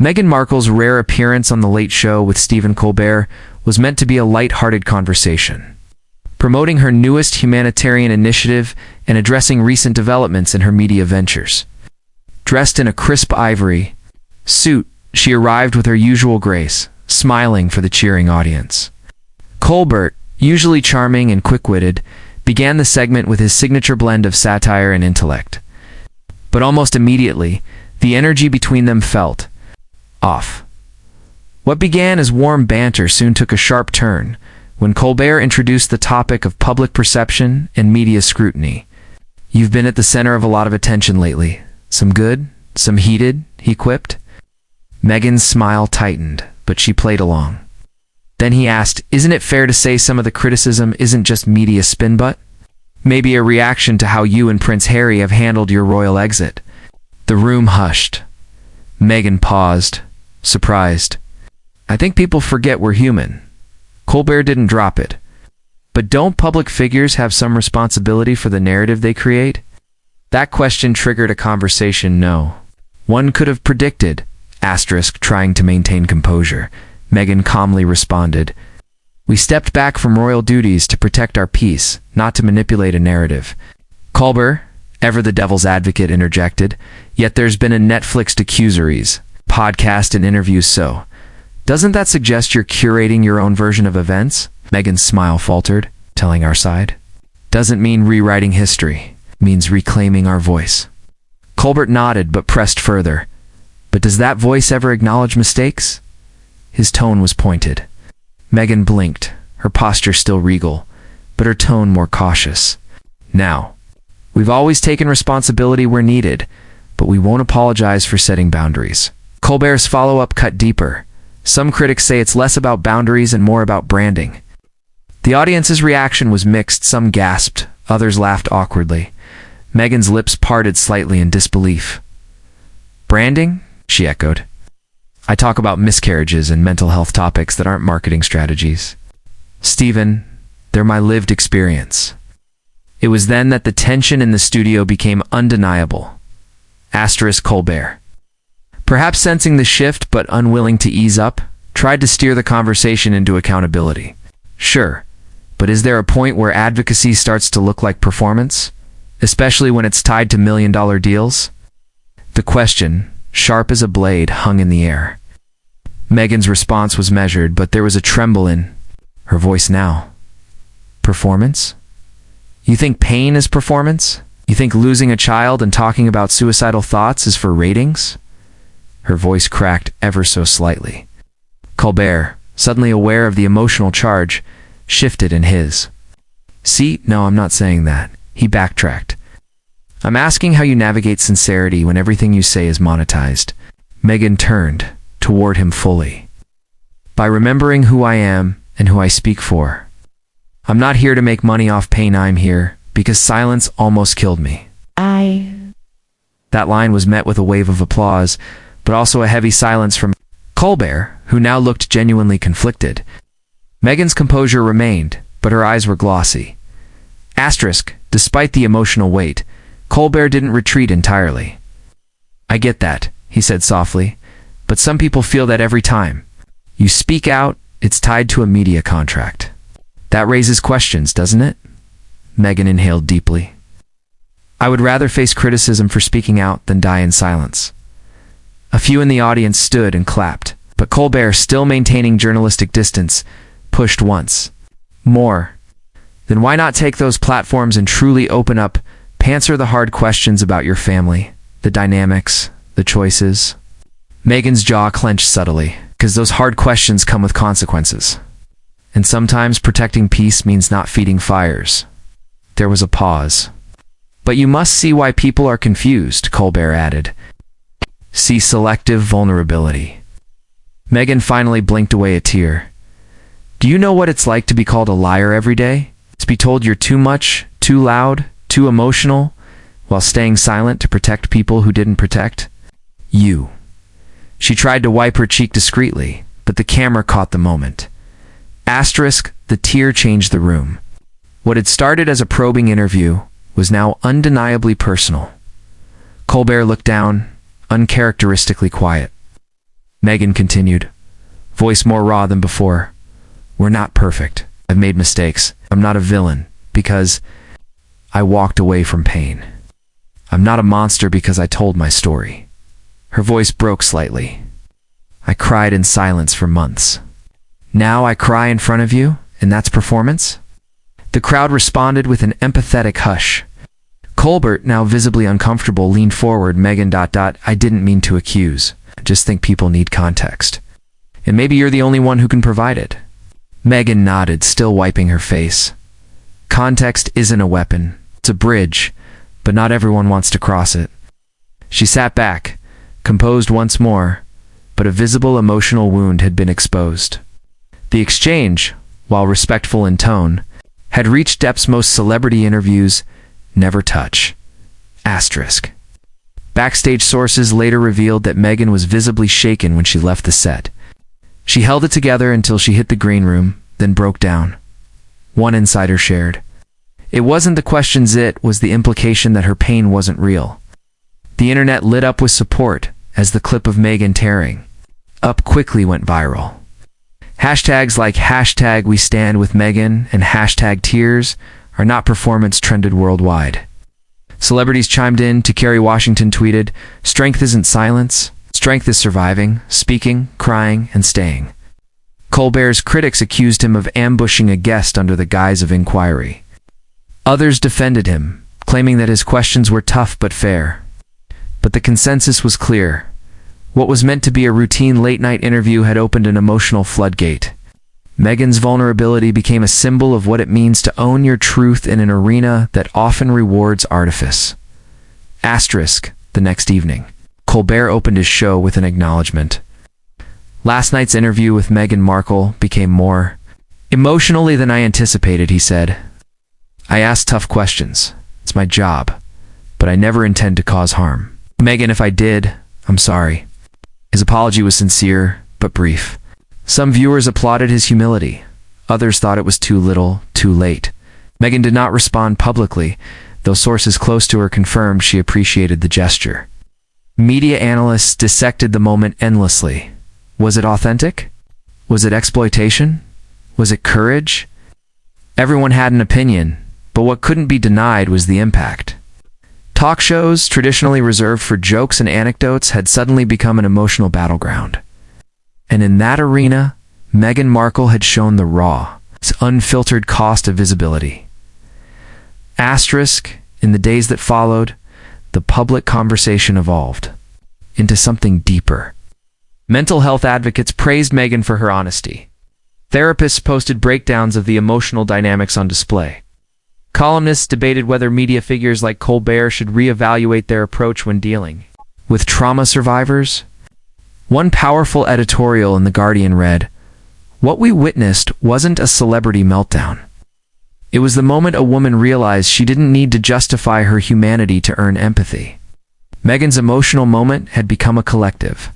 Meghan Markle's rare appearance on The Late Show with Stephen Colbert was meant to be a light-hearted conversation, promoting her newest humanitarian initiative and addressing recent developments in her media ventures. Dressed in a crisp ivory suit, she arrived with her usual grace, smiling for the cheering audience. Colbert, usually charming and quick-witted, began the segment with his signature blend of satire and intellect. But almost immediately, the energy between them felt off. What began as warm banter soon took a sharp turn when Colbert introduced the topic of public perception and media scrutiny. "You've been at the center of a lot of attention lately. Some good, some heated," he quipped. Meghan's smile tightened, but she played along. Then he asked, "Isn't it fair to say some of the criticism isn't just media spin-butt? Maybe a reaction to how you and Prince Harry have handled your royal exit?" The room hushed. Meghan paused, surprised. "I think people forget we're human." Colbert didn't drop it. "But don't public figures have some responsibility for the narrative they create?" That question triggered a conversation no one could have predicted. Trying to maintain composure, Meghan calmly responded, "We stepped back from royal duties to protect our peace, not to manipulate a narrative." Colbert, ever the devil's advocate, interjected, "Yet there's been a Netflixed accusaries, podcast and interviews, so doesn't that suggest you're curating your own version of events?" Meghan's smile faltered, telling our side. "Doesn't mean rewriting history, means reclaiming our voice." Colbert nodded but pressed further. "But does that voice ever acknowledge mistakes?" His tone was pointed. Meghan blinked, her posture still regal, but her tone more cautious. "Now, we've always taken responsibility where needed, but we won't apologize for setting boundaries." Colbert's follow-up cut deeper. "Some critics say it's less about boundaries and more about branding." The audience's reaction was mixed. Some gasped, others laughed awkwardly. Meghan's lips parted slightly in disbelief. "Branding?" she echoed. "I talk about miscarriages and mental health topics that aren't marketing strategies. Stephen, they're my lived experience." It was then that the tension in the studio became undeniable. Colbert, perhaps sensing the shift but unwilling to ease up, tried to steer the conversation into accountability. "Sure, but is there a point where advocacy starts to look like performance, especially when it's tied to million-dollar deals?" The question, sharp as a blade, hung in the air. Meghan's response was measured, but there was a tremble in her voice now. "Performance? You think pain is performance? You think losing a child and talking about suicidal thoughts is for ratings?" Her voice cracked ever so slightly. Colbert, suddenly aware of the emotional charge, shifted in his. "See, no, I'm not saying that." He backtracked. "I'm asking how you navigate sincerity when everything you say is monetized." Meghan turned toward him fully. "By remembering who I am and who I speak for. I'm not here to make money off pain. I'm here because silence almost killed me." That line was met with a wave of applause, but also a heavy silence from Colbert, who now looked genuinely conflicted. Meghan's composure remained, but her eyes were glossy. Despite the emotional weight, Colbert didn't retreat entirely. "I get that," he said softly, "but some people feel that every time you speak out, it's tied to a media contract. That raises questions, doesn't it?" Meghan inhaled deeply. "I would rather face criticism for speaking out than die in silence." A few in the audience stood and clapped, but Colbert, still maintaining journalistic distance, pushed once more. "Then why not take those platforms and truly open up, answer the hard questions about your family, the dynamics, the choices?" Meghan's jaw clenched subtly, because those hard questions come with consequences. And sometimes protecting peace means not feeding fires. There was a pause. "But you must see why people are confused," Colbert added. "See selective vulnerability." Meghan finally blinked away a tear. "Do you know what it's like to be called a liar every day? To be told you're too much, too loud, too emotional, while staying silent to protect people who didn't protect you." She tried to wipe her cheek discreetly, but the camera caught the moment. The tear changed the room. What had started as a probing interview was now undeniably personal. Colbert looked down, uncharacteristically quiet. Meghan continued, voice more raw than before. We're not perfect. I've made mistakes. I'm not a villain because I walked away from pain. I'm not a monster because I told my story. Her voice broke slightly. I cried in silence for months. Now I cry in front of you, and that's performance? The crowd responded with an empathetic hush. Colbert, now visibly uncomfortable, leaned forward. Meghan ... I didn't mean to accuse. I just think people need context. And maybe you're the only one who can provide it. Meghan nodded, still wiping her face. Context isn't a weapon. It's a bridge, but not everyone wants to cross it. She sat back, composed once more, but a visible emotional wound had been exposed. The exchange, while respectful in tone, had reached depths most celebrity interviews never touch. Asterisk. Backstage sources later revealed that Meghan was visibly shaken when she left the set. She held it together until she hit the green room, then broke down. One insider shared, it wasn't the questions, it was the implication that her pain wasn't real. The internet lit up with support as the clip of Meghan tearing up quickly went viral. Hashtags like #WeStandWithMeghan and #tears are not performance trended worldwide. Celebrities chimed in. Kerry Washington tweeted, strength isn't silence. Strength is surviving, speaking, crying, and staying. Colbert's critics accused him of ambushing a guest under the guise of inquiry. Others defended him, claiming that his questions were tough but fair. But the consensus was clear. What was meant to be a routine late-night interview had opened an emotional floodgate. Meghan's vulnerability became a symbol of what it means to own your truth in an arena that often rewards artifice. Asterisk, the next evening, Colbert opened his show with an acknowledgement. Last night's interview with Meghan Markle became more emotionally than I anticipated, he said. I asked tough questions. It's my job. But I never intend to cause harm. Meghan, if I did, I'm sorry. His apology was sincere, but brief. Some viewers applauded his humility. Others thought it was too little, too late. Meghan did not respond publicly, though sources close to her confirmed she appreciated the gesture. Media analysts dissected the moment endlessly. Was it authentic? Was it exploitation? Was it courage? Everyone had an opinion, but what couldn't be denied was the impact. Talk shows, traditionally reserved for jokes and anecdotes, had suddenly become an emotional battleground. And in that arena, Meghan Markle had shown the raw, unfiltered cost of visibility. Asterisk, in the days that followed, the public conversation evolved into something deeper. Mental health advocates praised Meghan for her honesty. Therapists posted breakdowns of the emotional dynamics on display. Columnists debated whether media figures like Colbert should reevaluate their approach when dealing with trauma survivors. One powerful editorial in The Guardian read, "What we witnessed wasn't a celebrity meltdown. It was the moment a woman realized she didn't need to justify her humanity to earn empathy." Meghan's emotional moment had become a collective,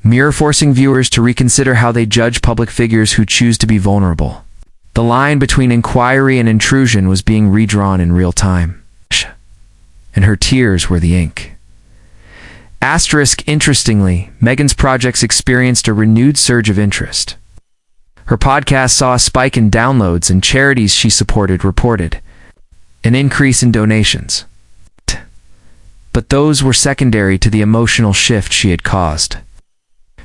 mirror forcing viewers to reconsider how they judge public figures who choose to be vulnerable. The line between inquiry and intrusion was being redrawn in real time. And her tears were the ink. Asterisk, interestingly, Meghan's projects experienced a renewed surge of interest. Her podcast saw a spike in downloads, and charities she supported reported an increase in donations. But those were secondary to the emotional shift she had caused.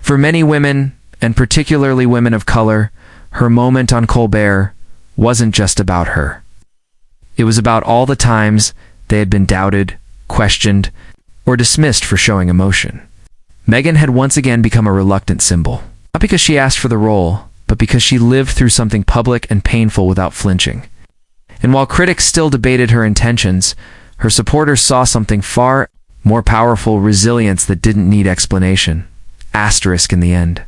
For many women, and particularly women of color, her moment on Colbert wasn't just about her. It was about all the times they had been doubted, questioned, or dismissed for showing emotion. Meghan had once again become a reluctant symbol, not because she asked for the role, but because she lived through something public and painful without flinching. And while critics still debated her intentions, her supporters saw something far more powerful: resilience that didn't need explanation. Asterisk in the end.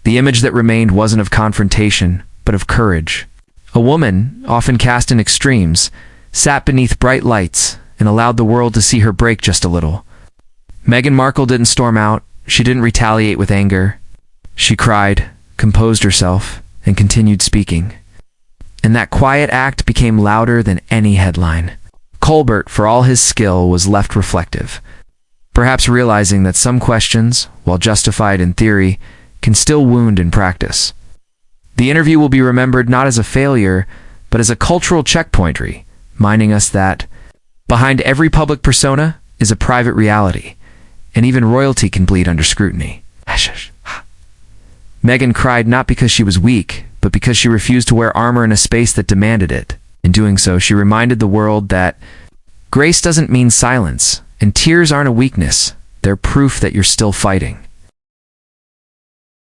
The image that remained wasn't of confrontation, but of courage. A woman, often cast in extremes, sat beneath bright lights and allowed the world to see her break just a little. Meghan Markle didn't storm out. She didn't retaliate with anger. She cried, composed herself, and continued speaking. And that quiet act became louder than any headline. Colbert, for all his skill, was left reflective, perhaps realizing that some questions, while justified in theory, can still wound in practice. The interview will be remembered not as a failure, but as a cultural checkpoint, reminding us that behind every public persona is a private reality, and even royalty can bleed under scrutiny. Meghan cried not because she was weak, but because she refused to wear armor in a space that demanded it. In doing so, she reminded the world that grace doesn't mean silence, and tears aren't a weakness. They're proof that you're still fighting.